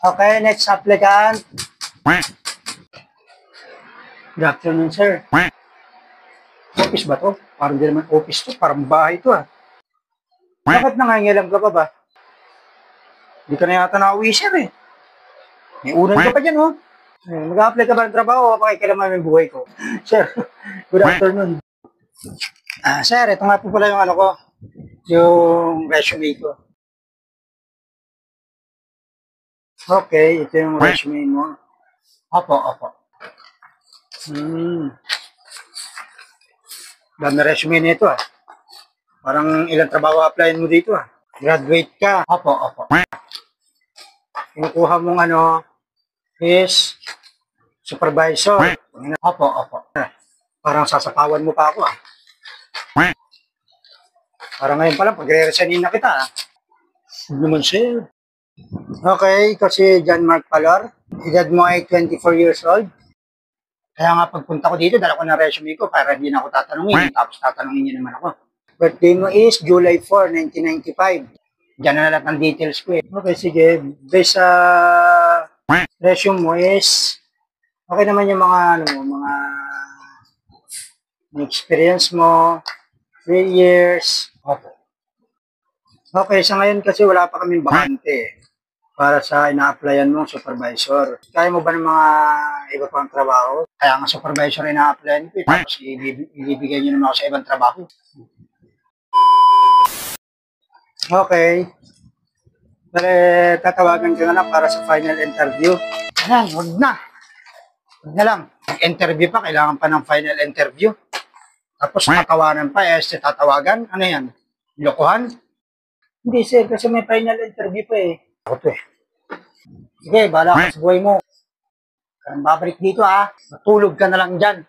Okay, next applicant. Good afternoon, sir. Office ba to? Parang di naman office to. Parang bahay to, ah. Bakit nangangialam ka pa ba? Hindi ka na yata nauwi, sir, eh. May unan ka pa dyan, oh. Mag-a-apply ka ba ng trabaho o pakikilaman yung buhay ko? Sir, good afternoon. Sir, ito nga po pala yung ano ko, yung resume ko. Okay, ito yung resume mo. Opo. Dami resume nito, ah. Parang ilang trabaho applyin mo dito, ah. Graduate ka. Opo. Kinukuha mong ano is supervisor. Opo. Parang sasapawan mo pa ako, ah. Parang ngayon pa lang, pagre-resignin na kita, ah. Huwag naman, sir. Okay, kasi John Mark Palor, edad mo ay 24 years old. Kaya nga pagpunta ko dito, dala ko na resume ko para hindi na ako tatanungin. Tapos tatanungin niyo naman ako. Birthday mo is July 4, 1995. Diyan na lahat ng details ko, eh. Okay, sige. Based sa resume mo is, okay naman yung mga, mga experience mo, 3 years. Okay, sa ngayon kasi wala pa kaming bakante para sa ina-applyan mong supervisor. Kaya mo ba ng mga iba pang trabaho? Kaya nga supervisor ina-applyan ko, tapos ibibigay nyo naman ako sa ibang trabaho. Okay. Pero tatawagan ka na lang para sa final interview. Ayan, huwag na. Huwag na lang. Interview pa, kailangan pa ng final interview. Tapos tatawanan pa, tatawagan. Ano yan? Lokohan? Hindi, sir, kasi may final interview pa, eh. Ako to, eh. Sige, bahala ka sa buhay mo. Kaya babalik dito, ha. Matulog ka na lang dyan.